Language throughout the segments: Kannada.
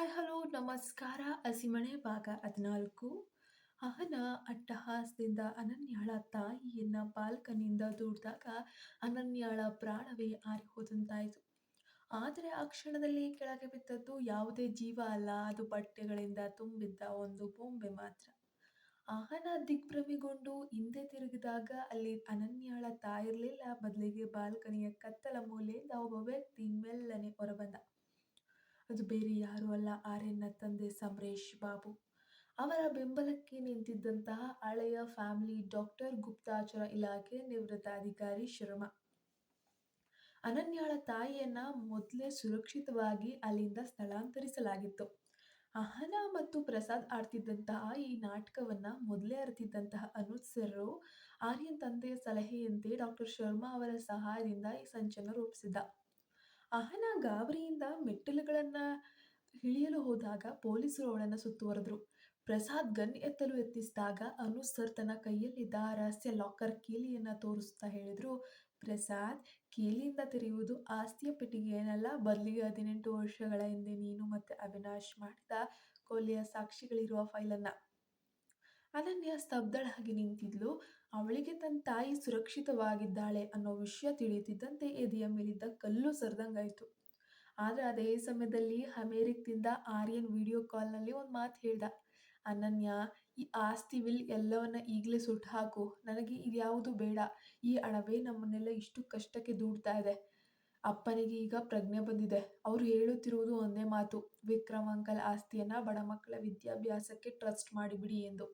ಹಾಯ್ ಹಲೋ ನಮಸ್ಕಾರ. ಹಸಿಮಣೆ ಭಾಗ 14. ಅಹನ ಅಟ್ಟಹಾಸದಿಂದ ಅನನ್ಯಾಳ ತಾಯಿಯನ್ನ ಬಾಲ್ಕನಿಯಿಂದ ದೂಡಿದಾಗ ಅನನ್ಯಾಳ ಪ್ರಾಣವೇ ಹಾರಿಹೋದಂತಾಯಿತು. ಆದರೆ ಆ ಕ್ಷಣದಲ್ಲಿ ಕೆಳಗೆ ಬಿದ್ದದ್ದು ಯಾವುದೇ ಜೀವ ಅಲ್ಲ, ಅದು ಬಟ್ಟೆಗಳಿಂದ ತುಂಬಿದ್ದ ಒಂದು ಬೊಂಬೆ ಮಾತ್ರ. ಅಹನ ದಿಗ್ಭ್ರಮೆಗೊಂಡು ಹಿಂದೆ ತಿರುಗಿದಾಗ ಅಲ್ಲಿ ಅನನ್ಯಾಳ ತಾಯಿರಲಿಲ್ಲ, ಬದಲಿಗೆ ಬಾಲ್ಕನಿಯ ಕತ್ತಲ ಮೂಲೆಯಿಂದ ಒಬ್ಬ ವ್ಯಕ್ತಿ ಮೆಲ್ಲನೆ ಹೊರಬಂದ. ಅದು ಬೇರೆ ಯಾರೂ ಅಲ್ಲ, ಆರ್ಯನ್ನ ತಂದೆ ಸಮರೇಶ್ ಬಾಬು. ಅವರ ಬೆಂಬಲಕ್ಕೆ ನಿಂತಿದ್ದಂತಹ ಹಳೆಯ ಫ್ಯಾಮಿಲಿ ಡಾಕ್ಟರ್, ಗುಪ್ತಚರ ಇಲಾಖೆ ನಿವೃತ್ತ ಅಧಿಕಾರಿ ಶರ್ಮಾ. ಅನನ್ಯಾಳ ತಾಯಿಯನ್ನ ಮೊದಲೇ ಸುರಕ್ಷಿತವಾಗಿ ಅಲ್ಲಿಂದ ಸ್ಥಳಾಂತರಿಸಲಾಗಿತ್ತು. ಅಹನ ಮತ್ತು ಪ್ರಸಾದ್ ಆಡ್ತಿದ್ದಂತಹ ಈ ನಾಟಕವನ್ನ ಮೊದಲೇ ಅರಿತಿದ್ದಂತಹ ಅನುಜ್ ಸರ್ ಆರ್ಯನ್ ತಂದೆಯ ಸಲಹೆಯಂತೆ ಡಾಕ್ಟರ್ ಶರ್ಮಾ ಅವರ ಸಹಾಯದಿಂದ ಈ ಸಂಚನ್ನು ರೂಪಿಸಿದ್ದ. ಅಹನ ಗಾಬರಿಯಿಂದ ಮೆಟ್ಟಿಲುಗಳನ್ನ ಇಳಿಯಲು ಹೋದಾಗ ಪೊಲೀಸರು ಅವಳನ್ನು ಸುತ್ತುವರೆದ್ರು. ಪ್ರಸಾದ್ ಗನ್ ಎತ್ತಲು ಯತ್ನಿಸಿದಾಗ ಅನುಜ್ ಸರ್ ತನ್ನ ಕೈಯಲ್ಲಿದ್ದ ರಹಸ್ಯ ಲಾಕರ್ ಕೀಲಿಯನ್ನ ತೋರಿಸುತ್ತಾ ಹೇಳಿದ್ರು, ಪ್ರಸಾದ್, ಕೀಲಿಯಿಂದ ತೆರೆಯುವುದು ಆಸ್ತಿಯ ಪೆಟ್ಟಿಗೆಯನ್ನಲ್ಲ, ಬದಲಿಗೆ 18 ವರ್ಷಗಳ ಹಿಂದೆ ನೀನು ಮತ್ತೆ ಅವಿನಾಶ್ ಮಾಡಿದ ಕೊಲೆಯ ಸಾಕ್ಷಿಗಳಿರುವ ಫೈಲನ್ನ. ಅನನ್ಯ ಸ್ತಬ್ಧಳಾಗಿ ನಿಂತಿದ್ಲು. ಅವಳಿಗೆ ತನ್ನ ತಾಯಿ ಸುರಕ್ಷಿತವಾಗಿದ್ದಾಳೆ ಅನ್ನೋ ವಿಷಯ ತಿಳಿಯುತ್ತಿದ್ದಂತೆ ಎದೆಯ ಮೇಲಿದ್ದ ಕಲ್ಲು ಸರಿದಂಗಾಯ್ತು. ಆದ್ರೆ ಅದೇ ಸಮಯದಲ್ಲಿ ಅಮೆರಿಕದಿಂದ ಆರ್ಯನ್ ವಿಡಿಯೋ ಕಾಲ್ನಲ್ಲಿ ಒಂದು ಮಾತು ಹೇಳ್ದ. ಅನನ್ಯ, ಈ ಆಸ್ತಿ ವಿಲ್ ಎಲ್ಲವನ್ನ ಈಗಲೇ ಸುಟ್ಟು ಹಾಕು, ನನಗೆ ಇದ್ಯಾವುದು ಬೇಡ. ಈ ಹಣವೇ ನಮ್ಮನ್ನೆಲ್ಲ ಇಷ್ಟು ಕಷ್ಟಕ್ಕೆ ದೂಡ್ತಾ ಇದೆ. ಅಪ್ಪನಿಗೆ ಈಗ ಪ್ರಜ್ಞೆ ಬಂದಿದೆ. ಅವರು ಹೇಳುತ್ತಿರುವುದು ಒಂದೇ ಮಾತು, ವಿಕ್ರಮ್ ಅಂಕಲ್ ಆಸ್ತಿಯನ್ನ ಬಡ ಮಕ್ಕಳ ವಿದ್ಯಾಭ್ಯಾಸಕ್ಕೆ ಟ್ರಸ್ಟ್ ಮಾಡಿಬಿಡಿ ಎಂದು.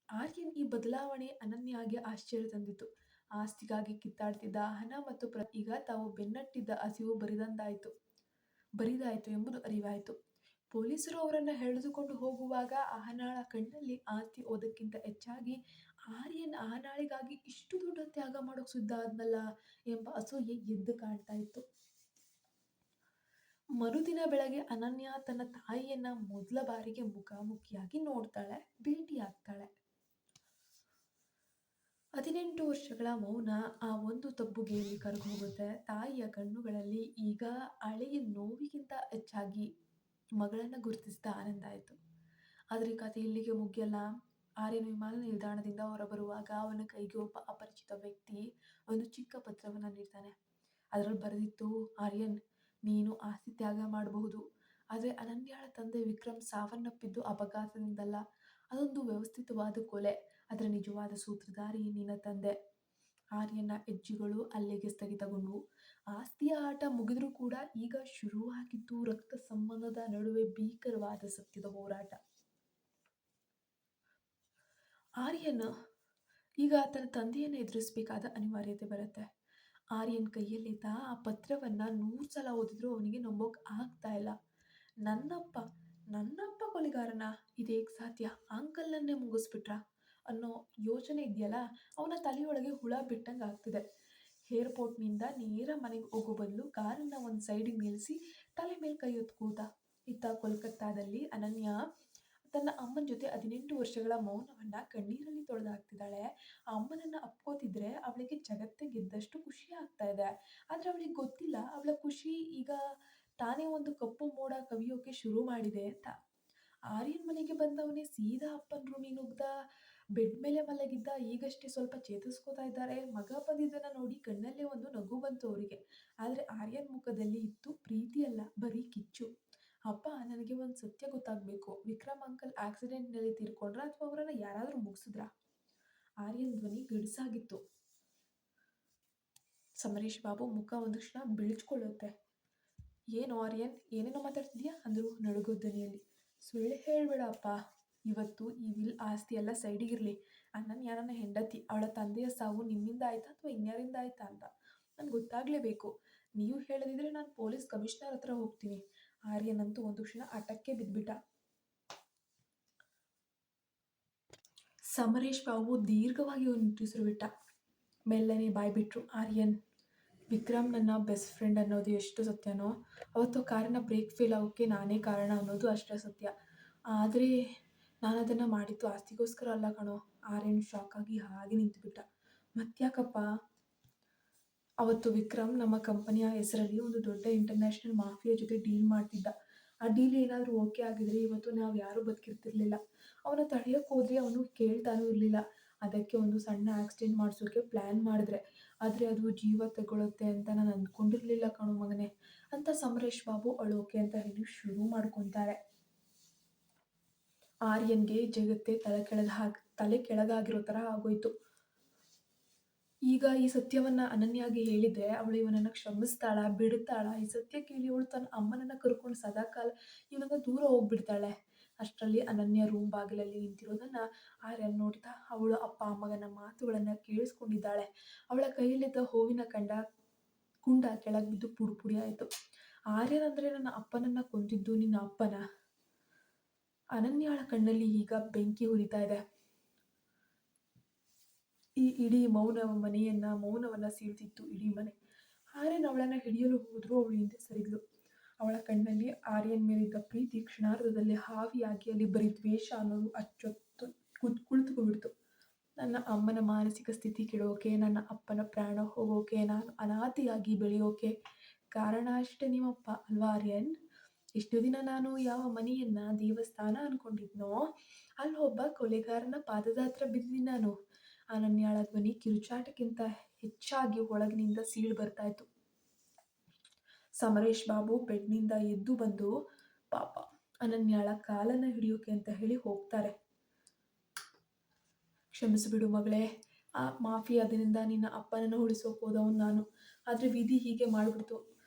ಆರ್ಯನ್ ಈ ಬದಲಾವಣೆ ಅನನ್ಯಾಗೆ ಆಶ್ಚರ್ಯ ತಂದಿತು. ಆಸ್ತಿಗಾಗಿ ಕಿತ್ತಾಡ್ತಿದ್ದ ಅಹನ ಮತ್ತು ಈಗ ತಾವು ಬೆನ್ನಟ್ಟಿದ್ದ ಹಸಿವು ಬರಿದಾಯಿತು ಎಂಬುದು ಅರಿವಾಯಿತು. ಪೊಲೀಸರು ಅವರನ್ನ ಎಳೆದುಕೊಂಡು ಹೋಗುವಾಗ ಅಹನಾಳ ಕಣ್ಣಲ್ಲಿ ಆಸ್ತಿ ಓದಕ್ಕಿಂತ ಹೆಚ್ಚಾಗಿ ಆರ್ಯನ್ ಅಹನಾಳಿಗಾಗಿ ಇಷ್ಟು ದೊಡ್ಡ ತ್ಯಾಗ ಮಾಡೋಕ್ ಸಿದ್ಧ ಆದ್ನಲ್ಲ ಎಂಬ ಅಸೂಯೆ ಎದ್ದು ಕಾಣ್ತಾ ಇತ್ತು. ಮರುದಿನ ಬೆಳಗ್ಗೆ ಅನನ್ಯ ತನ್ನ ತಾಯಿಯನ್ನ ಮೊದಲ ಬಾರಿಗೆ ಮುಖಾಮುಖಿಯಾಗಿ ನೋಡ್ತಾಳೆ, ಭೇಟಿಯಾಗ್ತಾಳೆ. 18 ವರ್ಷಗಳ ಮೌನ ಆ ಒಂದು ತಬ್ಬುಗೆಯಲ್ಲಿ ಕರಗೋಗುತ್ತೆ. ತಾಯಿಯ ಕಣ್ಣುಗಳಲ್ಲಿ ಈಗ ಹಳೆಯ ನೋವಿಗಿಂತ ಹೆಚ್ಚಾಗಿ ಮಗಳನ್ನ ಗುರುತಿಸಿದ ಆನಂದ ಆಯಿತು. ಆದರೆ ಕಥೆ ಇಲ್ಲಿಗೆ ಮುಗಿಯಲ್ಲ. ಆರ್ಯನ್ ವಿಮಾನ ನಿಲ್ದಾಣದಿಂದ ಹೊರಬರುವಾಗ ಅವನ ಕೈಗೆ ಒಬ್ಬ ಅಪರಿಚಿತ ವ್ಯಕ್ತಿ ಒಂದು ಚಿಕ್ಕ ಪತ್ರವನ್ನ ನೀಡ್ತಾನೆ. ಅದರಲ್ಲಿ ಬರೆದಿತ್ತು, ಆರ್ಯನ್, ನೀನು ಆಸ್ತಿ ತ್ಯಾಗ ಮಾಡಬಹುದು, ಆದರೆ ಅನನ್ಯಾಳ ತಂದೆ ವಿಕ್ರಮ್ ಸಾವನ್ನಪ್ಪಿದ್ದು ಅಪಘಾತದಿಂದಲ್ಲ, ಅದೊಂದು ವ್ಯವಸ್ಥಿತವಾದ ಕೊಲೆ. ಅದರ ನಿಜವಾದ ಸೂತ್ರಧಾರಿ ನಿನ್ನ ತಂದೆ. ಆರ್ಯನ ಹೆಜ್ಜೆಗಳು ಅಲ್ಲಿಗೆ ಸ್ಥಗಿತಗೊಂಡವು. ಆಸ್ತಿಯ ಆಟ ಮುಗಿದ್ರೂ ಕೂಡ ಈಗ ಶುರುವಾಗಿದ್ದು ರಕ್ತ ಸಂಬಂಧದ ನಡುವೆ ಭೀಕರವಾದ ಸತ್ಯದ ಹೋರಾಟ. ಆರ್ಯನ್ ಈಗ ತನ್ನ ತಂದೆಯನ್ನು ಎದುರಿಸಬೇಕಾದ ಅನಿವಾರ್ಯತೆ ಬರುತ್ತೆ. ಆರ್ಯನ್ ಕೈಯಲ್ಲಿದ್ದ ಆ ಪತ್ರವನ್ನ 100 ಸಲ ಓದಿದ್ರು ಅವನಿಗೆ ನಂಬೋಕ್ ಆಗ್ತಾ ಇಲ್ಲ. ನನ್ನಪ್ಪ ಕೊಲೆಗಾರನ, ಇದೇಗ್ ಸಾಧ್ಯ? ಅಂಕಲ್ನನ್ನೇ ಮುಗಿಸ್ಬಿಟ್ರ ಅನ್ನೋ ಯೋಚನೆ ಇದೆಯಲ್ಲ, ಅವನ ತಲೆಯೊಳಗೆ ಹುಳ ಬಿಟ್ಟಂಗೆ ಆಗ್ತಿದೆ. ಏರ್ಪೋರ್ಟ್ನಿಂದ ನೇರ ಮನೆಗೆ ಹೋಗೋ ಬದಲು ಕಾರನ್ನ ಒಂದು ಸೈಡಿಗೆ ನಿಲ್ಲಿಸಿ ತಲೆ ಮೇಲೆ ಕೈ ಹೊತ್ತು ಕೂತ. ಇತ್ತ ಕೋಲ್ಕತ್ತಾದಲ್ಲಿ ಅನನ್ಯ ತನ್ನ ಅಮ್ಮನ ಜೊತೆ 18 ವರ್ಷಗಳ ಮೌನವನ್ನ ಕಣ್ಣೀರಲ್ಲಿ ತೊಳೆದಾಕ್ತಿದ್ದಾಳೆ. ಆ ಅಮ್ಮನನ್ನ ಅಪ್ಕೋತಿದ್ರೆ ಅವಳಿಗೆ ಜಗತ್ತೇ ಗೆದ್ದಷ್ಟು ಖುಷಿ ಆಗ್ತಾ ಇದೆ. ಆದ್ರೆ ಅವಳಿಗೆ ಗೊತ್ತಿಲ್ಲ, ಅವಳ ಖುಷಿ ಈಗ ತಾನೇ ಒಂದು ಕಪ್ಪು ಮೋಡ ಕವಿಯೋಕೆ ಶುರು ಮಾಡಿದೆ ಅಂತ. ಆರ್ಯನ್ ಮನೆಗೆ ಬಂದವನೇ ಸೀದಾ ಅಪ್ಪನ ರೂಮಿಗೆ ನುಗ್ದ. ಬೆಡ್ ಮೇಲೆ ಮಲಗಿದ್ದ. ಈಗಷ್ಟೇ ಸ್ವಲ್ಪ ಚೇತರಿಸ್ಕೋತಾ ಇದ್ದಾರೆ. ಮಗ ಬಂದಿದ್ದನ್ನ ನೋಡಿ ಕಣ್ಣಲ್ಲೇ ಒಂದು ನಗು ಬಂತು ಅವರಿಗೆ. ಆದ್ರೆ ಆರ್ಯನ್ ಮುಖದಲ್ಲಿ ಇತ್ತು ಪ್ರೀತಿ ಅಲ್ಲ, ಬರೀ ಕಿಚ್ಚು. ಅಪ್ಪ, ನನಗೆ ಒಂದು ಸತ್ಯ ಗೊತ್ತಾಗ್ಬೇಕು. ವಿಕ್ರಮ್ ಅಂಕಲ್ ಆಕ್ಸಿಡೆಂಟ್ನಲ್ಲಿ ತೀರ್ಕೊಂಡ್ರ ಅಥವಾ ಅವರನ್ನ ಯಾರಾದ್ರೂ ಮುಗಿಸಿದ್ರ? ಆರ್ಯನ್ ಧ್ವನಿ ಗಡುಸಾಗಿತ್ತು. ಸಮರೇಶ್ ಬಾಬು ಮುಖ ಒಂದು ಕ್ಷಣ ಬಿಳಿಚ್ಕೊಳ್ಳುತ್ತೆ. ಏನು ಆರ್ಯನ್, ಏನೇನೋ ಮಾತಾಡ್ತಿದ್ಯಾ ಅಂದ್ರು ನಡುಗೋ ಧ್ವನಿಯಲ್ಲಿ. ಸುಳ್ಳು ಹೇಳ್ಬೇಡ ಅಪ್ಪ. ಇವತ್ತು ಈ ವಿಲ್ ಆಸ್ತಿ ಎಲ್ಲ ಸೈಡಿಗಿರ್ಲಿ. ಅನನ್ಯ ನನ್ನ ಹೆಂಡತಿ. ಅವಳ ತಂದೆಯ ಸಾವು ನಿಮ್ಮಿಂದ ಆಯ್ತಾ ಅಥವಾ ಇನ್ಯಾರಿಂದ ಆಯ್ತಾ ಅಂತ ನನ್ಗೆ ಗೊತ್ತಾಗ್ಲೇಬೇಕು. ನೀವು ಹೇಳದಿದ್ರೆ ನಾನು ಪೊಲೀಸ್ ಕಮಿಷನರ್ ಹತ್ರ ಹೋಗ್ತೀನಿ. ಆರ್ಯನ್ ಅಂತೂ ಒಂದು ಕ್ಷಣ ಆಟಕ್ಕೆ ಬಿದ್ಬಿಟ್ಟ. ಸಮರೇಶ್ ಬಾಬು ದೀರ್ಘವಾಗಿ ಒಂದು ನಿಟ್ಟುಸಿರು ಬಿಟ್ಟ. ಮೆಲ್ಲನೆ ಬಾಯ್ಬಿಟ್ರು. ಆರ್ಯನ್, ವಿಕ್ರಮ್ ನನ್ನ ಬೆಸ್ಟ್ ಫ್ರೆಂಡ್ ಅನ್ನೋದು ಎಷ್ಟು ಸತ್ಯನೋ, ಅವತ್ತು ಕಾರಿನ ಬ್ರೇಕ್ ಫೇಲ್ ಆಗೋಕ್ಕೆ ನಾನೇ ಕಾರಣ ಅನ್ನೋದು ಅಷ್ಟೇ ಸತ್ಯ. ಆದರೆ ನಾನು ಅದನ್ನು ಮಾಡಿದ್ದು ಆಸ್ತಿಗೋಸ್ಕರ ಅಲ್ಲ ಕಣೋ. ಆರ್ಯನ್ ಶಾಕ್ ಆಗಿ ಹಾಗೆ ನಿಂತುಬಿಟ್ಟ. ಮತ್ತ್ಯಾಕಪ್ಪ? ಅವತ್ತು ವಿಕ್ರಮ್ ನಮ್ಮ ಕಂಪನಿಯ ಹೆಸರಲ್ಲಿ ಒಂದು ದೊಡ್ಡ ಇಂಟರ್ನ್ಯಾಷನಲ್ ಮಾಫಿಯಾ ಜೊತೆ ಡೀಲ್ ಮಾಡ್ತಿದ್ದ. ಆ ಡೀಲ್ ಏನಾದರೂ ಓಕೆ ಆಗಿದ್ರೆ ಇವತ್ತು ನಾವು ಯಾರೂ ಬದುಕಿರ್ತಿರ್ಲಿಲ್ಲ. ಅವನ ತಡೆಯೋಕ್ಕೆ ಹೋದ್ರೆ ಅವನು ಕೇಳ್ತಾನೂ ಇರಲಿಲ್ಲ. ಅದಕ್ಕೆ ಒಂದು ಸಣ್ಣ ಆಕ್ಸಿಡೆಂಟ್ ಮಾಡಿಸೋಕೆ ಪ್ಲ್ಯಾನ್ ಮಾಡಿದ್ರೆ, ಆದರೆ ಅದು ಜೀವ ತಗೊಳುತ್ತೆ ಅಂತ ನಾನು ಅಂದ್ಕೊಂಡಿರಲಿಲ್ಲ ಕಣೋ ಮಗನೇ ಅಂತ ಸಮರೇಶ್ ಬಾಬು ಅಳೋಕೆ ಅಂತ ಹೇಳಿ ಶುರು ಮಾಡ್ಕೊತಾರೆ. ಆರ್ಯನ್ಗೆ ಜಗತ್ತೇ ತಲೆ ಕೆಳಗಾಗಿರೋ ಥರ ಆಗೋಯ್ತು. ಈಗ ಈ ಸತ್ಯವನ್ನ ಅನನ್ಯಾಗೆ ಹೇಳಿದ್ರೆ ಅವಳು ಇವನನ್ನ ಕ್ಷಮಿಸ್ತಾಳ, ಬಿಡ್ತಾಳ? ಈ ಸತ್ಯ ಕೇಳಿ ಅವಳು ತನ್ನ ಅಮ್ಮನನ್ನ ಕರ್ಕೊಂಡು ಸದಾಕಾಲ ಇವನಿಂದ ದೂರ ಹೋಗ್ಬಿಡ್ತಾಳೆ. ಅಷ್ಟರಲ್ಲಿ ಅನನ್ಯ ರೂಮ್ ಬಾಗಿಲಲ್ಲಿ ನಿಂತಿರೋದನ್ನ ಆರ್ಯನ್ ನೋಡ್ತಾ ಅವಳು ಅಪ್ಪ ಮಗನ ಮಾತುಗಳನ್ನ ಕೇಳಿಸ್ಕೊಂಡಿದ್ದಾಳೆ. ಅವಳ ಕೈಯಲ್ಲಿದ್ದ ಹೂವಿನ ಕುಂಡ ಕೆಳಗೆ ಬಿದ್ದು ಪುಡಿ ಪುಡಿ ಆಯಿತು. ಆರ್ಯನ್ ಅಂದ್ರೆ ನನ್ನ ಅಪ್ಪನನ್ನ ಕೊಂದಿದ್ದು ನಿನ್ನ ಅಪ್ಪನ? ಅನನ್ಯಾಳ ಕಣ್ಣಲ್ಲಿ ಈಗ ಬೆಂಕಿ ಉರಿತಾ ಇದೆ. ಈ ಇಡೀ ಮೌನವನ್ನ ಸೀಳ್ತಿತ್ತು ಇಡೀ ಮನೆ. ಆರ್ಯನ್ ಅವಳನ್ನ ಹಿಡಿಯಲು ಹೋದ್ರು, ಅವಳು ಹಿಂದೆ ಸರಿದ್ಲು. ಅವಳ ಕಣ್ಣಲ್ಲಿ ಆರ್ಯನ್ ಮೇಲಿದ್ದ ಪ್ರೀತಿ ಕ್ಷಣಾರ್ಧದಲ್ಲಿ ಹಾವಿಯಾಗಿ ಅಲ್ಲಿ ಬರೀ ದ್ವೇಷ ಅನ್ನೋದು ಅಚ್ಚೊತ್ತು ಕುಳಿತುಕೊಂಡ್ಬಿಡ್ತು. ನನ್ನ ಅಮ್ಮನ ಮಾನಸಿಕ ಸ್ಥಿತಿ ಕೆಡೋಕೆ, ನನ್ನ ಅಪ್ಪನ ಪ್ರಾಣ ಹೋಗೋಕೆ, ನಾನು ಅನಾಥಿಯಾಗಿ ಬೆಳೆಯೋಕೆ ಕಾರಣ ಅಷ್ಟೇ ನಿಮ್ಮಪ್ಪ ಅಲ್ವಾ ಆರ್ಯನ್? ಇಷ್ಟು ದಿನ ನಾನು ಯಾವ ಮನೆಯನ್ನ ದೇವಸ್ಥಾನ ಅನ್ಕೊಂಡಿದ್ನೋ ಅಲ್ಲಿ ಒಬ್ಬ ಕೊಲೆಗಾರನ ಪಾದದ ಹತ್ರ ಬಿದ್ದಿದ್ದೀನಿ ನಾನು. ಅನನ್ಯಾಳ ಧ್ವನಿ ಕಿರುಚಾಟಕ್ಕಿಂತ ಹೆಚ್ಚಾಗಿ ಒಳಗಿನಿಂದ ಸೀಳು ಬರ್ತಾ ಇತ್ತು. ಸಮರೇಶ್ ಬಾಬು ಬೆಡ್ನಿಂದ ಎದ್ದು ಬಂದು ಪಾಪ ಅನನ್ಯಾಳ ಕಾಲನ್ನ ಹಿಡಿಯೋಕೆ ಅಂತ ಹೇಳಿ ಹೋಗ್ತಾರೆ. ಕ್ಷಮಿಸಿಬಿಡು ಮಗಳೇ, ಆ ಮಾಫಿಯಾದಿಂದ ನಿನ್ನ ಅಪ್ಪನನ್ನು ಉಳಿಸೋಕೆ ಹೋದವನು ನಾನು. ಆದರೆ ವಿಧಿ ಹೀಗೆ ಮಾಡಿಬಿಡ್ತು.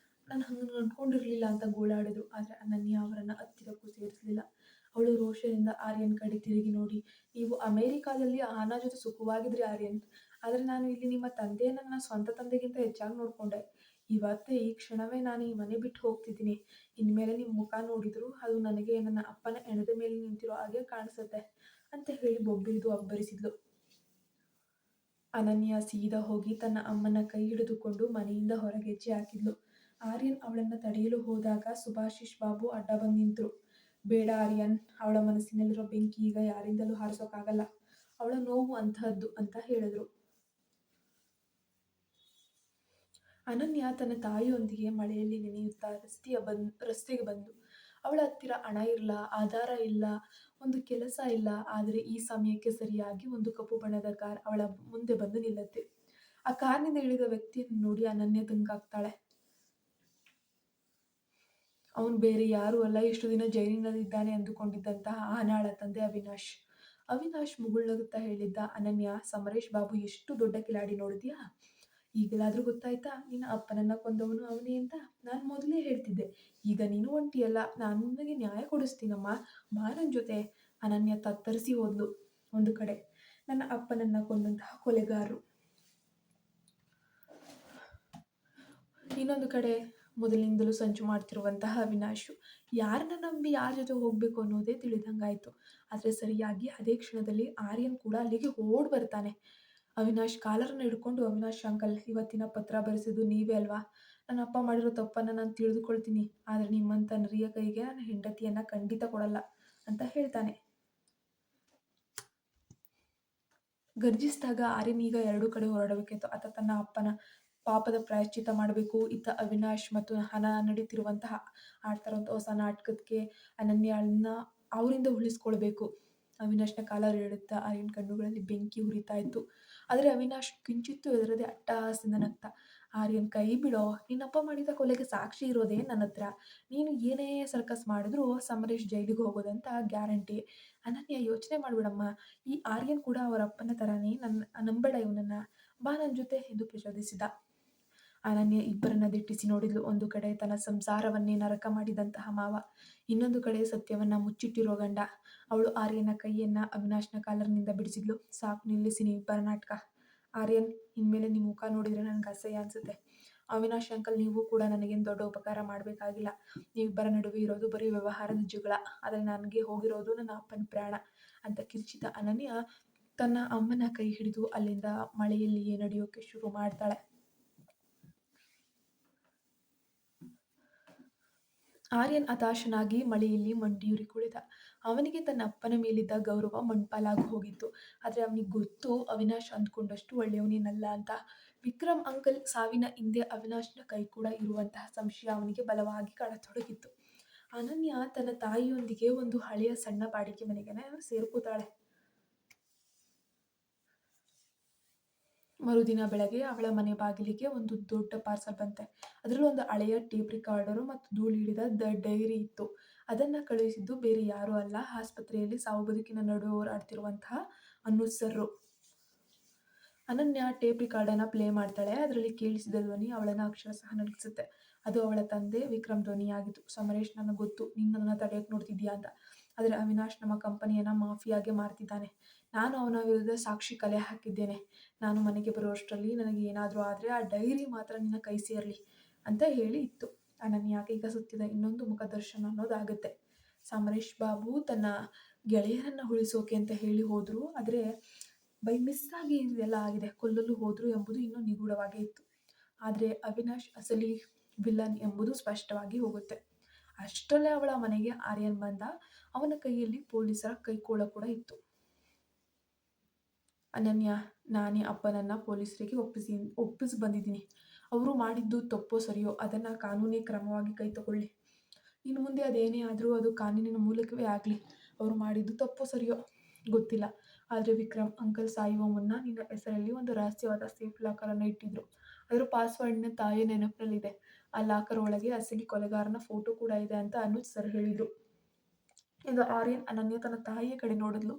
ನಾನು ಹಂಗೆ ಅನ್ಕೊಂಡಿರಲಿಲ್ಲ ಅಂತ ಗೋಳಾಡಿದ್ರು. ಆದರೆ ಅನನ್ಯ ಅವರನ್ನು ಹತ್ತಿರಕ್ಕೂ ಸೇರಿಸಲಿಲ್ಲ. ಅವಳು ರೋಷದಿಂದ ಆರ್ಯನ್ ಕಡೆ ತಿರುಗಿ ನೋಡಿ, ನೀವು ಅಮೇರಿಕಾದಲ್ಲಿ ಆನಾ ಜೊತೆ ಸುಖವಾಗಿದ್ರಿ ಆರ್ಯನ್, ಆದರೆ ನಾನು ಇಲ್ಲಿ ನಿಮ್ಮ ತಂದೆಯನ್ನು ನನ್ನ ಸ್ವಂತ ತಂದೆಗಿಂತ ಹೆಚ್ಚಾಗಿ ನೋಡಿಕೊಂಡೆ. ಇವತ್ತೇ ಈ ಕ್ಷಣವೇ ನಾನು ಈ ಮನೆ ಬಿಟ್ಟು ಹೋಗ್ತಿದ್ದೀನಿ. ಇನ್ಮೇಲೆ ನಿಮ್ಮ ಮುಖ ನೋಡಿದ್ರು ಅದು ನನಗೆ ನನ್ನ ಅಪ್ಪನ ಹೆಣದ ಮೇಲೆ ನಿಂತಿರೋ ಹಾಗೆ ಕಾಣಿಸುತ್ತೆ ಅಂತ ಹೇಳಿ ಬೊಬ್ಬಿರಿದು ಅಬ್ಬರಿಸಿದ್ಲು. ಅನನ್ಯ ಸೀದಾ ಹೋಗಿ ತನ್ನ ಅಮ್ಮನ ಕೈ ಹಿಡಿದುಕೊಂಡು ಮನೆಯಿಂದ ಹೊರಗೆ ಹೆಜ್ಜೆ ಹಾಕಿದ್ಲು. ಆರ್ಯನ್ ಅವಳನ್ನ ತಡೆಯಲು ಹೋದಾಗ ಸುಭಾಷಿಶ್ ಬಾಬು ಅಡ್ಡ ಬಂದು ನಿಂತರು. ಬೇಡ ಆರ್ಯನ್, ಅವಳ ಮನಸ್ಸಿನಲ್ಲಿರೋ ಬೆಂಕಿ ಈಗ ಯಾರಿಂದಲೂ ಹಾರಿಸೋಕ್ಕಾಗಲ್ಲ. ಅವಳ ನೋವು ಅಂತಹದ್ದು ಅಂತ ಹೇಳಿದ್ರು. ಅನನ್ಯ ತನ್ನ ತಾಯಿಯೊಂದಿಗೆ ಮಳೆಯಲ್ಲಿ ನೆನೆಯುತ್ತಾ ರಸ್ತೆಗೆ ಬಂದು ಅವಳ ಹತ್ತಿರ ಹಣ ಇಲ್ಲ, ಆಧಾರ ಇಲ್ಲ, ಒಂದು ಕೆಲಸ ಇಲ್ಲ. ಆದರೆ ಈ ಸಮಯಕ್ಕೆ ಸರಿಯಾಗಿ ಒಂದು ಕಪ್ಪು ಬಣ್ಣದ ಕಾರ್ ಅವಳ ಮುಂದೆ ಬಂದು ನಿಲ್ಲುತ್ತೆ. ಆ ಕಾರ್ನಿಂದ ಇಳಿದ ವ್ಯಕ್ತಿಯನ್ನು ನೋಡಿ ಅನನ್ಯ ದಂಗಾಗ್ತಾಳೆ. ಅವನು ಬೇರೆ ಯಾರೂ ಅಲ್ಲ, ಇಷ್ಟು ದಿನ ಜೈಲಿನಲ್ಲಿದ್ದಾನೆ ಅಂದುಕೊಂಡಿದ್ದಂತಹ ಆನಾಳ ತಂದೆ ಅವಿನಾಶ್. ಅವಿನಾಶ್ ಮುಗುಳ್ನಗುತ್ತಾ ಹೇಳಿದ್ದ, ಅನನ್ಯ, ಸಮರೇಶ್ ಬಾಬು ಎಷ್ಟು ದೊಡ್ಡ ಕಿಲಾಡಿ ನೋಡಿದ್ಯಾ? ಈಗಲಾದ್ರೂ ಗೊತ್ತಾಯ್ತಾ ನಿನ್ನ ಅಪ್ಪನನ್ನ ಕೊಂದವನು ಅವನೇ ಅಂತ? ನಾನು ಮೊದಲೇ ಹೇಳ್ತಿದ್ದೆ. ಈಗ ನೀನು ಒಂಟಿಯಲ್ಲ, ನಾನು ನಿನಗೆ ನ್ಯಾಯ ಕೊಡಿಸ್ತೀನಮ್ಮ, ಬಾ ನನ್ನ ಜೊತೆ. ಅನನ್ಯ ತತ್ತರಿಸಿ ಹೋದ್ಲು. ಒಂದು ಕಡೆ ನನ್ನ ಅಪ್ಪನನ್ನ ಕೊಂದಂತಹ ಕೊಲೆಗಾರರು, ಇನ್ನೊಂದು ಕಡೆ ಮೊದಲಿನಿಂದಲೂ ಸಂಚು ಮಾಡ್ತಿರುವಂತಹ ಅವಿನಾಶು. ಯಾರನ್ನ ನಂಬಿ ಯಾರ ಜೊತೆ ಹೋಗ್ಬೇಕು ಅನ್ನೋದೇ ತಿಳಿದಂಗಾಯ್ತು. ಆದರೆ ಸರಿಯಾಗಿ ಅದೇ ಕ್ಷಣದಲ್ಲಿ ಆರ್ಯನ್ ಕೂಡ ಅಲ್ಲಿಗೆ ಓಡ್ ಬರ್ತಾನೆ. ಅವಿನಾಶ್ ಕಾಲರನ್ನು ಹಿಡ್ಕೊಂಡು, ಅವಿನಾಶ್ ಅಂಕಲ್, ಇವತ್ತಿನ ಪತ್ರ ಬರೆಸಿದ್ದು ನೀವೇ ಅಲ್ವಾ? ನನ್ನ ಅಪ್ಪ ಮಾಡಿರೋ ತಪ್ಪನ್ನು ನಾನು ತಿಳಿದುಕೊಳ್ತೀನಿ, ಆದರೆ ನಿಮ್ಮಂಥ ನರಿಯ ಕೈಗೆ ನನ್ನ ಹೆಂಡತಿಯನ್ನ ಖಂಡಿತ ಕೊಡಲ್ಲ ಅಂತ ಹೇಳ್ತಾನೆ. ಗರ್ಜಿಸಿದಾಗ ಆರ್ಯನ್ ಈಗ ಎರಡೂ ಕಡೆ ಹೊರಡಬೇಕಿತ್ತು. ಆತ ತನ್ನ ಅಪ್ಪನ ಪಾಪದ ಪ್ರಾಯಶ್ಚಿತ್ತ ಮಾಡಬೇಕು, ಇತ್ತ ಅವಿನಾಶ್ ಮತ್ತು ಹನ ನಡೀತಿರುವಂತಹ ಆಡ್ತಾರಂಥ ಹೊಸ ನಾಟಕಕ್ಕೆ ಅನನ್ಯಾಳನ್ನ ಅವರಿಂದ ಉಳಿಸ್ಕೊಳ್ಬೇಕು. ಅವಿನಾಶ್ನ ಕಾಲರ್ ಹೇಳುತ್ತಾ ಆರ್ಯನ್ ಕಣ್ಣುಗಳಲ್ಲಿ ಬೆಂಕಿ ಉರಿತಾ ಇತ್ತು. ಆದರೆ ಅವಿನಾಶ್ ಕಿಂಚಿತ್ತೂ ಹೆದರದೆ ಅಟ್ಟಹಾಸದಿಂದ ನಗ್ತ. ಆರ್ಯನ್, ಕೈ ಬಿಡೋ, ನಿನ್ನಪ್ಪ ಮಾಡಿದ ಕೊಲೆಗೆ ಸಾಕ್ಷಿ ಇರೋದೇ ನನ್ನ ಹತ್ರ. ನೀನು ಏನೇ ಸರ್ಕಸ್ ಮಾಡಿದ್ರೂ ಸಮರೇಶ್ ಜೈಲಿಗೆ ಹೋಗೋದಂತ ಗ್ಯಾರಂಟಿ. ಅನನ್ಯ, ಯೋಚನೆ ಮಾಡ್ಬಿಡಮ್ಮ, ಈ ಆರ್ಯನ್ ಕೂಡ ಅವರ ಅಪ್ಪನ ಥರನೇ, ನಂಬೇಡ ಇವನನ್ನ, ಬಾ ನನ್ನ ಜೊತೆ ಎಂದು ಪ್ರಚೋದಿಸಿದ. ಅನನ್ಯ ಇಬ್ಬರನ್ನ ದಿಟ್ಟಿಸಿ ನೋಡಿದ್ಲು. ಒಂದು ಕಡೆ ತನ್ನ ಸಂಸಾರವನ್ನೇ ನರಕ ಮಾಡಿದಂತಹ ಮಾವ, ಇನ್ನೊಂದು ಕಡೆ ಸತ್ಯವನ್ನ ಮುಚ್ಚಿಟ್ಟಿರೋ ಗಂಡ. ಅವಳು ಆರ್ಯನ ಕೈಯನ್ನ ಅವಿನಾಶ್ನ ಕಾಲರ್ನಿಂದ ಬಿಡಿಸಿದ್ಲು. ಸಾಕು, ನಿಲ್ಲಿಸಿ ನೀವಿಬ್ಬರ ನಾಟಕ. ಆರ್ಯನ್, ಇನ್ಮೇಲೆ ನಿಮ್ಮ ಮುಖ ನೋಡಿದ್ರೆ ನನಗೆ ಅಸಹ್ಯ ಅನ್ಸುತ್ತೆ. ಅವಿನಾಶ್ ಅಂಕಲ್, ನೀವು ಕೂಡ ನನಗೇನು ದೊಡ್ಡ ಉಪಕಾರ ಮಾಡಬೇಕಾಗಿಲ್ಲ. ನೀವಿಬ್ಬರ ನಡುವೆ ಇರೋದು ಬರೀ ವ್ಯವಹಾರದ ಜಗಳ, ಆದರೆ ನನಗೆ ಹೋಗಿರೋದು ನನ್ನ ಅಪ್ಪನ ಪ್ರಾಣ ಅಂತ ಕಿರ್ಚಿದ ಅನನ್ಯ ತನ್ನ ಅಮ್ಮನ ಕೈ ಹಿಡಿದು ಅಲ್ಲಿಂದ ಮಳೆಯಲ್ಲಿಯೇ ನಡೆಯೋಕೆ ಶುರು ಮಾಡ್ತಾಳೆ. ಆರ್ಯನ್ ಹತಾಶನಾಗಿ ಮಳೆಯಲ್ಲಿ ಮಂಡಿಯೂರಿ ಕುಳಿತ. ಅವನಿಗೆ ತನ್ನ ಅಪ್ಪನ ಮೇಲಿದ್ದ ಗೌರವ ಮಣ್ಪಾಲಾಗಿ ಹೋಗಿತ್ತು. ಆದರೆ ಅವನಿಗೆ ಗೊತ್ತು, ಅವಿನಾಶ್ ಅಂದ್ಕೊಂಡಷ್ಟು ಒಳ್ಳೆಯವನೇನಲ್ಲ ಅಂತ. ವಿಕ್ರಮ್ ಅಂಕಲ್ ಸಾವಿನ ಹಿಂದೆ ಅವಿನಾಶ್ನ ಕೈ ಕೂಡ ಇರುವಂತಹ ಸಂಶಯ ಅವನಿಗೆ ಬಲವಾಗಿ ಕಾಡತೊಡಗಿತ್ತು. ಅನನ್ಯ ತನ್ನ ತಾಯಿಯೊಂದಿಗೆ ಒಂದು ಹಳೆಯ ಸಣ್ಣ ಬಾಡಿಗೆ ಮನೆಗೆ ಸೇರ್ಕೋತಾಳೆ. ಮರುದಿನ ಬೆಳಗ್ಗೆ ಅವಳ ಮನೆ ಬಾಗಿಲಿಗೆ ಒಂದು ದೊಡ್ಡ ಪಾರ್ಸಲ್ ಬಂತೆ. ಅದರಲ್ಲಿ ಒಂದು ಹಳೆಯ ಟೇಪ್ ರಿಕಾರ್ಡರು ಮತ್ತು ಧೂಳು ಹಿಡಿದ ಡೈರಿ ಇತ್ತು. ಅದನ್ನ ಕಳುಹಿಸಿದ್ದು ಬೇರೆ ಯಾರೂ ಅಲ್ಲ, ಆಸ್ಪತ್ರೆಯಲ್ಲಿ ಸಾವು ಬದುಕಿನ ನಡುವೆ ಹೋರಾಡ್ತಿರುವಂತಹ ಅನುಜ್ ಸರ್ರು. ಅನನ್ಯ ಟೇಪ್ ರಿಕಾರ್ಡನ್ನ ಪ್ಲೇ ಮಾಡ್ತಾಳೆ. ಅದರಲ್ಲಿ ಕೇಳಿಸಿದ ಧ್ವನಿ ಅವಳನ್ನ ಅಕ್ಷರಶಃ ನಡುಗಿಸುತ್ತೆ. ಅದು ಅವಳ ತಂದೆ ವಿಕ್ರಮ್ ಧ್ವನಿಯಾಗಿತ್ತು. ಸಮರೇಶ್, ನನಗೆ ಗೊತ್ತು ನೀನು ನನ್ನ ತಡೆಯಕ್ಕೆ ನೋಡ್ತಿದ್ಯಾ ಅಂತ. ಆದರೆ ಅವಿನಾಶ್ ನಮ್ಮ ಕಂಪನಿಯನ್ನು ಮಾಫಿಯಾಗೆ ಮಾರ್ತಿದ್ದಾನೆ. ನಾನು ಅವನ ವಿರುದ್ಧ ಸಾಕ್ಷಿ ಕಲೆ ಹಾಕಿದ್ದೇನೆ. ನಾನು ಮನೆಗೆ ಬರುವಷ್ಟರಲ್ಲಿ ನನಗೆ ಏನಾದರೂ ಆದರೆ ಆ ಡೈರಿ ಮಾತ್ರ ನಿನ್ನ ಕೈ ಸೇರಲಿ ಅಂತ ಹೇಳಿ ಇತ್ತು. ಅನನ್ಯಾಗೆ ಈಗ ಸುತ್ತಿದ ಇನ್ನೊಂದು ಮುಖದರ್ಶನ ಅನ್ನೋದಾಗುತ್ತೆ. ಸಮರೇಶ್ ಬಾಬು ತನ್ನ ಗೆಳೆಯರನ್ನ ಉಳಿಸೋಕೆ ಅಂತ ಹೇಳಿ ಹೋದ್ರು, ಆದರೆ ಬೈ ಮಿಸ್ ಆಗಿ ಇದೆಲ್ಲ ಆಗಿದೆ. ಕೊಲ್ಲಲು ಹೋದ್ರು ಎಂಬುದು ಇನ್ನೂ ನಿಗೂಢವಾಗೇ ಇತ್ತು. ಆದರೆ ಅವಿನಾಶ್ ಅಸಲಿ ವಿಲನ್ ಎಂಬುದು ಸ್ಪಷ್ಟವಾಗಿ ಹೋಗುತ್ತೆ. ಅಷ್ಟರಲ್ಲೇ ಅವಳ ಮನೆಗೆ ಆರ್ಯನ್ ಬಂದ. ಅವನ ಕೈಯಲ್ಲಿ ಪೊಲೀಸರ ಕೈಕೋಳ ಕೂಡ ಇತ್ತು. ಅನನ್ಯ, ನಾನೇ ಅಪ್ಪನನ್ನ ಪೊಲೀಸರಿಗೆ ಒಪ್ಪಿಸಿ ಬಂದಿದ್ದೀನಿ. ಅವರು ಮಾಡಿದ್ದು ತಪ್ಪೋ ಸರಿಯೋ ಅದನ್ನು ಕಾನೂನೇ ಕ್ರಮವಾಗಿ ಕೈ ತಗೊಳ್ಳಿ. ಇನ್ನು ಮುಂದೆ ಅದೇನೇ ಆದರೂ ಅದು ಕಾನೂನಿನ ಮೂಲಕವೇ ಆಗಲಿ. ಅವರು ಮಾಡಿದ್ದು ತಪ್ಪೋ ಸರಿಯೋ ಗೊತ್ತಿಲ್ಲ, ಆದರೆ ವಿಕ್ರಮ್ ಅಂಕಲ್ ಸಾಯುವ ಮುನ್ನ ನಿನ್ನ ಹೆಸರಲ್ಲಿ ಒಂದು ರಹಸ್ಯವಾದ ಸೇಫ್ ಲಾಕರನ್ನು ಇಟ್ಟಿದ್ರು. ಅದರ ಪಾಸ್ವರ್ಡ್ನ ತಾಯಿಯ ನೆನಪಿನಲ್ಲಿದೆ. ಆ ಲಾಕರ್ ಒಳಗೆ ಅಸಲಿ ಕೊಲೆಗಾರನ ಫೋಟೋ ಕೂಡ ಇದೆ ಅಂತ ಅನುಜ್ ಸರ್ ಹೇಳಿದ್ರು. ಇದು ಆರ್ಯನ್. ಅನನ್ಯ ತನ್ನ ತಾಯಿಯ ಕಡೆ ನೋಡಿದ್ಲು.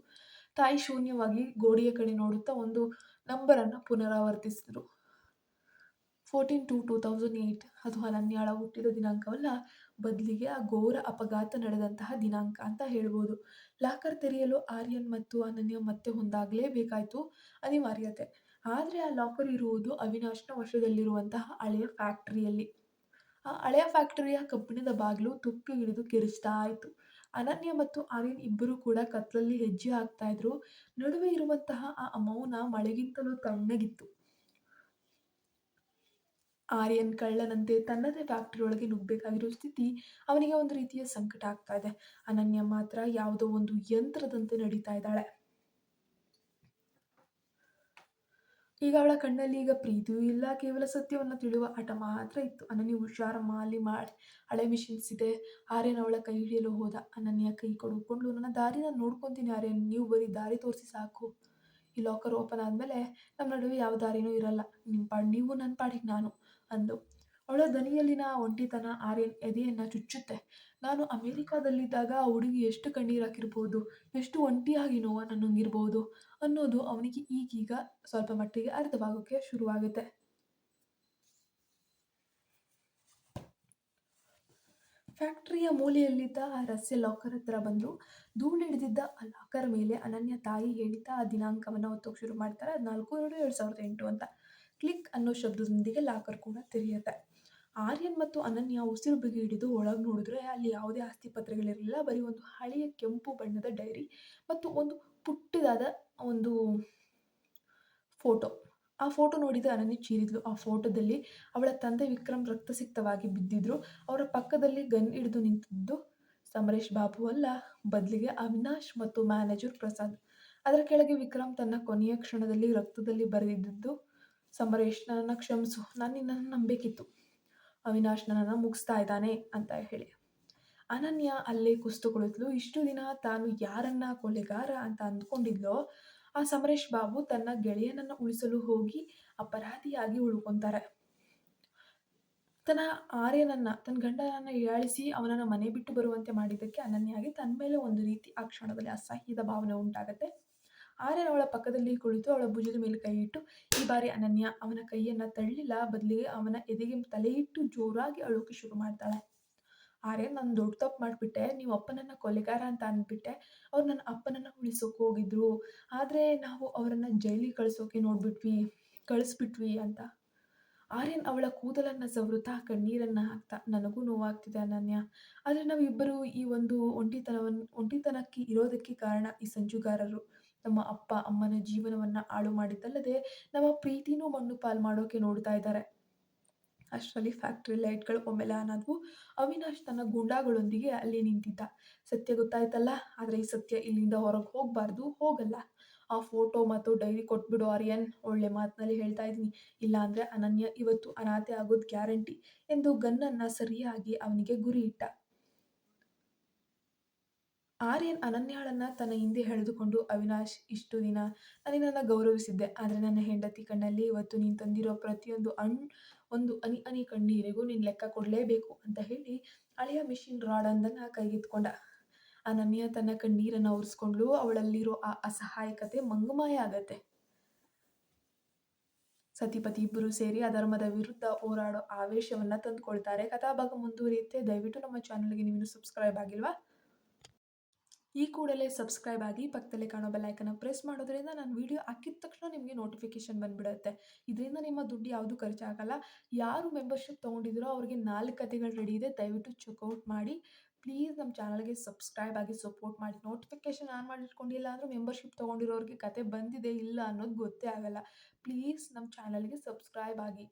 ತಾಯಿ ಶೂನ್ಯವಾಗಿ ಗೋಡೆಯ ಕಡೆ ನೋಡುತ್ತಾ ಒಂದು ನಂಬರನ್ನು ಪುನರಾವರ್ತಿಸಿದ್ರು. 14/2/2008. ಅದು ಅನನ್ಯಾಳ ಹುಟ್ಟಿದ ದಿನಾಂಕವಲ್ಲ, ಬದಲಿಗೆ ಆ ಘೋರ ಅಪಘಾತ ನಡೆದಂತಹ ದಿನಾಂಕ ಅಂತ ಹೇಳ್ಬೋದು. ಲಾಕರ್ ತೆರೆಯಲು ಆರ್ಯನ್ ಮತ್ತು ಅನನ್ಯ ಮತ್ತೆ ಒಂದಾಗಲೇಬೇಕಾಯ್ತು, ಅನಿವಾರ್ಯತೆ. ಆದರೆ ಆ ಲಾಕರ್ ಇರುವುದು ಅವಿನಾಶ್ನ ವಶದಲ್ಲಿರುವಂತಹ ಹಳೆಯ ಫ್ಯಾಕ್ಟರಿಯಲ್ಲಿ. ಆ ಹಳೆಯ ಫ್ಯಾಕ್ಟರಿಯ ಕಬ್ಬಿಣದ ಬಾಗಿಲು ತುಕ್ಕು ಹಿಡಿದು ಕಿರಿಚ್ತಾ ಇತ್ತು. ಅನನ್ಯ ಮತ್ತು ಆರ್ಯನ್ ಇಬ್ಬರು ಕೂಡ ಕತ್ಲಲ್ಲಿ ಹೆಜ್ಜೆ ಹಾಕ್ತಾ ಇದ್ರು. ನಡುವೆ ಇರುವಂತಹ ಆ ಮೌನ ಮಳೆಗಿಂತಲೂ ತಣ್ಣಗಿತ್ತು. ಆರ್ಯನ್ ಕಳ್ಳನಂತೆ ತನ್ನದೇ ಫ್ಯಾಕ್ಟರಿ ಒಳಗೆ ನುಗ್ಗಬೇಕಾಗಿರೋ ಸ್ಥಿತಿ ಅವನಿಗೆ ಒಂದು ರೀತಿಯ ಸಂಕಟ ಆಗ್ತಾ ಇದೆ. ಅನನ್ಯ ಮಾತ್ರ ಯಾವುದೋ ಒಂದು ಯಂತ್ರದಂತೆ ನಡೀತಾ ಇದ್ದಾಳೆ. ಈಗ ಅವಳ ಕಣ್ಣಲ್ಲಿ ಈಗ ಪ್ರೀತಿಯೂ ಇಲ್ಲ, ಕೇವಲ ಸತ್ಯವನ್ನು ತಿಳಿಯುವ ಹಠ ಮಾತ್ರ ಇತ್ತು. ಅನನ್ಯ, ಹುಷಾರಮ್ಮ, ಅಲ್ಲಿ ಹಳೆ ಮಿಷಿನ್ಸ್ ಇದೆ. ಆರ್ಯನ್ ಅವಳ ಕೈ ಹಿಡಿಯಲು ಹೋದ. ಅನನ್ಯ ಕೈ ಕೊಡುಕೊಂಡು, ನನ್ನ ದಾರಿ ನಾನು ನೋಡ್ಕೊತೀನಿ ಆರ್ಯನ್, ನೀವು ಬರೀ ದಾರಿ ತೋರಿಸಿ ಸಾಕು. ಈ ಲಾಕರ್ ಓಪನ್ ಆದಮೇಲೆ ನಮ್ಮ ನಡುವೆ ಯಾವ ದಾರಿನೂ ಇರಲ್ಲ. ನಿಮ್ಮ ಪಾಡಿಗೆ ನೀವು, ನನ್ನ ಪಾಡಿಗೆ ನಾನು ಅಂದು. ಅವಳ ದನಿಯಲ್ಲಿನ ಒಂಟಿತನ ಆರ್ಯನ್ ಎದೆಯನ್ನು ಚುಚ್ಚುತ್ತೆ. ನಾನು ಅಮೆರಿಕಾದಲ್ಲಿದ್ದಾಗ ಆ ಹುಡುಗಿ ಎಷ್ಟು ಕಣ್ಣೀರು ಹಾಕಿರ್ಬೋದು, ಎಷ್ಟು ಒಂಟಿಯಾಗಿ ನೋವನ್ನು ನುಂಗಿರ್ಬೋದು ಅನ್ನೋದು ಅವನಿಗೆ ಈಗೀಗ ಸ್ವಲ್ಪ ಮಟ್ಟಿಗೆ ಅರ್ಥವಾಗೋಕ್ಕೆ ಶುರುವಾಗುತ್ತೆ. ಫ್ಯಾಕ್ಟರಿಯ ಮೂಲೆಯಲ್ಲಿದ್ದ ಆ ರಹಸ್ಯ ಲಾಕರ್ ಹತ್ರ ಬಂದು ಧೂಳು ಹಿಡಿದಿದ್ದ ಆ ಲಾಕರ್ ಮೇಲೆ ಅನನ್ಯ ತಾಯಿ ಹೇಳಿದ್ದ ಆ ದಿನಾಂಕವನ್ನು ಒತ್ತೋಕೆ ಶುರು ಮಾಡ್ತಾರೆ. 4/2/2008 ಅಂತ. ಕ್ಲಿಕ್ ಅನ್ನೋ ಶಬ್ದದೊಂದಿಗೆ ಲಾಕರ್ ಕೂಡ ತೆರೆಯುತ್ತೆ. ಆರ್ಯನ್ ಮತ್ತು ಅನನ್ಯ ಉಸಿರು ಬಿಗಿ ಹಿಡಿದು ಒಳಗೆ ನೋಡಿದ್ರೆ ಅಲ್ಲಿ ಯಾವುದೇ ಆಸ್ತಿ ಪತ್ರಗಳಿರಲಿಲ್ಲ. ಬರೀ ಒಂದು ಹಳೆಯ ಕೆಂಪು ಬಣ್ಣದ ಡೈರಿ ಮತ್ತು ಒಂದು ಪುಟ್ಟದಾದ ಒಂದು ಫೋಟೋ. ಆ ಫೋಟೋ ನೋಡಿದ ಅನನ್ಯ ಚೀರಿದ್ಲು. ಆ ಫೋಟೋದಲ್ಲಿ ಅವಳ ತಂದೆ ವಿಕ್ರಮ್ ರಕ್ತಸಿಕ್ತವಾಗಿ ಬಿದ್ದಿದ್ರು. ಅವರ ಪಕ್ಕದಲ್ಲಿ ಗನ್ ಹಿಡಿದು ನಿಂತಿದ್ದು ಸಮರೇಶ್ ಬಾಬು ಅಲ್ಲ, ಬದಲಿಗೆ ಅವಿನಾಶ್ ಮತ್ತು ಮ್ಯಾನೇಜರ್ ಪ್ರಸಾದ್. ಅದರ ಕೆಳಗೆ ವಿಕ್ರಮ್ ತನ್ನ ಕೊನೆಯ ಕ್ಷಣದಲ್ಲಿ ರಕ್ತದಲ್ಲಿ ಬರೆದಿದ್ದು, ಸಮರೇಶ್, ನನ್ನನ್ನು ಕ್ಷಮಿಸು, ನಾನು ನಿನ್ನನ್ನು ನಂಬೇಕಿತ್ತು. ಅವಿನಾಶ್ ನನ್ನನ್ನು ಮುಗಿಸ್ತಾ ಇದ್ದಾನೆ ಅಂತ ಹೇಳಿ. ಅನನ್ಯ ಅಲ್ಲೇ ಕುಸ್ತು ಕುಳಿತಳು. ಇಷ್ಟು ದಿನ ತಾನು ಯಾರನ್ನ ಕೊಲೆಗಾರ ಅಂತ ಅಂದ್ಕೊಂಡಿದ್ಲೋ ಆ ಸಮರೇಶ್ ಬಾಬು ತನ್ನ ಗೆಳೆಯನನ್ನು ಉಳಿಸಲು ಹೋಗಿ ಅಪರಾಧಿಯಾಗಿ ಉಳ್ಕೊಂತಾರೆ. ತನ್ನ ಆರ್ಯನನ್ನ, ತನ್ನ ಗಂಡನನ್ನ ಹೀಯಾಳಿಸಿ ಅವನನ್ನು ಮನೆ ಬಿಟ್ಟು ಬರುವಂತೆ ಮಾಡಿದ್ದಕ್ಕೆ ಅನನ್ಯಾಗೆ ತನ್ನ ಮೇಲೆ ಒಂದು ರೀತಿ ಆ ಕ್ಷಣದಲ್ಲಿ ಅಸಹ್ಯದ ಭಾವನೆ ಉಂಟಾಗುತ್ತೆ. ಆರ್ಯನ್ ಅವಳ ಪಕ್ಕದಲ್ಲಿ ಕುಳಿತು ಅವಳ ಭುಜದ ಮೇಲೆ ಕೈ ಇಟ್ಟು, ಈ ಬಾರಿ ಅನನ್ಯ ಅವನ ಕೈಯನ್ನು ತಳ್ಳಿಲ್ಲ, ಬದಲಿಗೆ ಅವನ ಎದೆಗೆ ತಲೆಯಿಟ್ಟು ಜೋರಾಗಿ ಅಳೋಕೆ ಶುರು ಮಾಡ್ತಾಳೆ. ಆರ್ಯನ್, ನಾನು ದೊಡ್ಡ ತಪ್ಪು ಮಾಡಿಬಿಟ್ಟೆ. ನೀವು ಅಪ್ಪನನ್ನು ಕೊಲೆಗಾರ ಅಂತ ಅಂದ್ಬಿಟ್ಟೆ. ಅವ್ರು ನನ್ನ ಅಪ್ಪನನ್ನು ಉಳಿಸೋಕೆ ಹೋಗಿದ್ರು, ಆದರೆ ನಾವು ಅವರನ್ನು ಜೈಲಿಗೆ ಕಳಿಸ್ಬಿಟ್ವಿ ಅಂತ. ಆರ್ಯನ್ ಅವಳ ಕೂದಲನ್ನು ಸವರುತ್ತಾ ಕಣ್ಣೀರನ್ನು ಹಾಕ್ತಾ, ನನಗೂ ನೋವಾಗ್ತಿದೆ ಅನನ್ಯ, ಆದರೆ ನಾವಿಬ್ಬರು ಈ ಒಂದು ಒಂಟಿತನಕ್ಕೆ ಇರೋದಕ್ಕೆ ಕಾರಣ ಈ ಸಂಚುಗಾರರು. ನಮ್ಮ ಅಪ್ಪ ಅಮ್ಮನ ಜೀವನವನ್ನು ಹಾಳು ಮಾಡಿದ್ದಲ್ಲದೆ ನಮ್ಮ ಪ್ರೀತಿನೂ ಮಣ್ಣು ಪಾಲು ಮಾಡೋಕೆ ನೋಡ್ತಾ ಇದ್ದಾರೆ. ಅಷ್ಟರಲ್ಲಿ ಫ್ಯಾಕ್ಟರಿ ಲೈಟ್ಗಳು ಒಮ್ಮೆಲೆ ಆನ್ ಆದವು. ಅವಿನಾಶ್ ತನ್ನ ಗೂಂಡಾಗಳೊಂದಿಗೆ ಅಲ್ಲಿ ನಿಂತಿದ್ದ. ಸತ್ಯ ಗೊತ್ತಾಯ್ತಲ್ಲ, ಆದರೆ ಈ ಸತ್ಯ ಇಲ್ಲಿಂದ ಹೊರಗೆ ಹೋಗಬಾರ್ದು, ಹೋಗಲ್ಲ. ಆ ಫೋಟೋ ಮತ್ತು ಡೈರಿ ಕೊಟ್ಬಿಡು ಆರ್ಯನ್, ಒಳ್ಳೆ ಮಾತಿನಲ್ಲಿ ಹೇಳ್ತಾ ಇದ್ದೀನಿ, ಇಲ್ಲಾಂದರೆ ಅನನ್ಯ ಇವತ್ತು ಅನಾಥೆ ಆಗೋದು ಗ್ಯಾರಂಟಿ ಎಂದು ಗನ್ನನ್ನು ಸರಿಯಾಗಿ ಅವನಿಗೆ ಗುರಿ ಇಟ್ಟ. ಆರ್ಯನ್ ಅನನ್ಯಾಳನ್ನ ತನ್ನ ಹಿಂದೆ ಎಳೆದುಕೊಂಡು, "ಅವಿನಾಶ್, ಇಷ್ಟು ದಿನ ನಾನು ನಿನ್ನನ್ನ ಗೌರವಿಸಿದ್ದೆ. ಆದ್ರೆ ನನ್ನ ಹೆಂಡತಿ ಕಣ್ಣಲ್ಲಿ ಇವತ್ತು ನೀನು ತಂದಿರೋ ಪ್ರತಿಯೊಂದು ಒಂದು ಹನಿ ಹನಿ ಕಣ್ಣೀರಿಗೂ ನೀನು ಲೆಕ್ಕ ಕೊಡಲೇಬೇಕು" ಅಂತ ಹೇಳಿ ಹಳೆಯ ಮಿಷಿನ್ ರಾಡೊಂದನ್ನ ಕೈಗೆತ್ಕೊಂಡ. ಅನನ್ಯ ತನ್ನ ಕಣ್ಣೀರನ್ನ ಒರೆಸ್ಕೊಂಡ್ಳು. ಅವಳಲ್ಲಿರೋ ಆ ಅಸಹಾಯಕತೆ ಮಂಗುಮಾಯ ಆಗತ್ತೆ. ಸತಿಪತಿ ಇಬ್ಬರೂ ಸೇರಿ ಅಧರ್ಮದ ವಿರುದ್ಧ ಹೋರಾಡೋ ಆವೇಶವನ್ನ ತಂದುಕೊಳ್ತಾರೆ. ಕಥಾಭಾಗ ಮುಂದುವರಿಯುತ್ತೆ. ದಯವಿಟ್ಟು ನಮ್ಮ ಚಾನಲ್‌ಗೆ ನೀವಿನ್ನೂ ಸಬ್ಸ್ಕ್ರೈಬ್ ಆಗಿಲ್ವಾ? ಈ ಕೂಡಲೇ ಸಬ್ಸ್ಕ್ರೈಬ್ ಆಗಿ ಪಕ್ಕದಲ್ಲೇ ಕಾಣೋ ಬೆಲ್ ಐಕಾನ್ನ ಪ್ರೆಸ್ ಮಾಡೋದ್ರಿಂದ ನಾನು ವಿಡಿಯೋ ಹಾಕಿದ ತಕ್ಷಣ ನಿಮಗೆ ನೋಟಿಫಿಕೇಶನ್ ಬಂದ್ಬಿಡುತ್ತೆ. ಇದರಿಂದ ನಿಮ್ಮ ದುಡ್ಡು ಯಾವುದು ಖರ್ಚಾಗಲ್ಲ. ಯಾರು ಮೆಂಬರ್‌ಶಿಪ್ ತೊಗೊಂಡಿದ್ದೀರೋ ಅವ್ರಿಗೆ 4 ಕಥೆಗಳು ರೆಡಿ ಇದೆ. ದಯವಿಟ್ಟು ಚೆಕ್ಔಟ್ ಮಾಡಿ. ಪ್ಲೀಸ್ ನಮ್ಮ ಚಾನಲ್‌ಗೆ ಸಬ್ಸ್ಕ್ರೈಬ್ ಆಗಿ ಸಪೋರ್ಟ್ ಮಾಡಿ. ನೋಟಿಫಿಕೇಶನ್ ಆನ್ ಮಾಡಿ ಇಟ್ಕೊಂಡಿಲ್ಲ ಅಂದ್ರೆ ಮೆಂಬರ್‌ಶಿಪ್ ತೊಗೊಂಡಿರೋರಿಗೆ ಕತೆ ಬಂದಿದೆ ಇಲ್ಲ ಅನ್ನೋದು ಗೊತ್ತೇ ಆಗಲ್ಲ. ಪ್ಲೀಸ್ ನಮ್ಮ ಚಾನಲ್‌ಗೆ ಸಬ್ಸ್ಕ್ರೈಬ್ ಆಗಿ.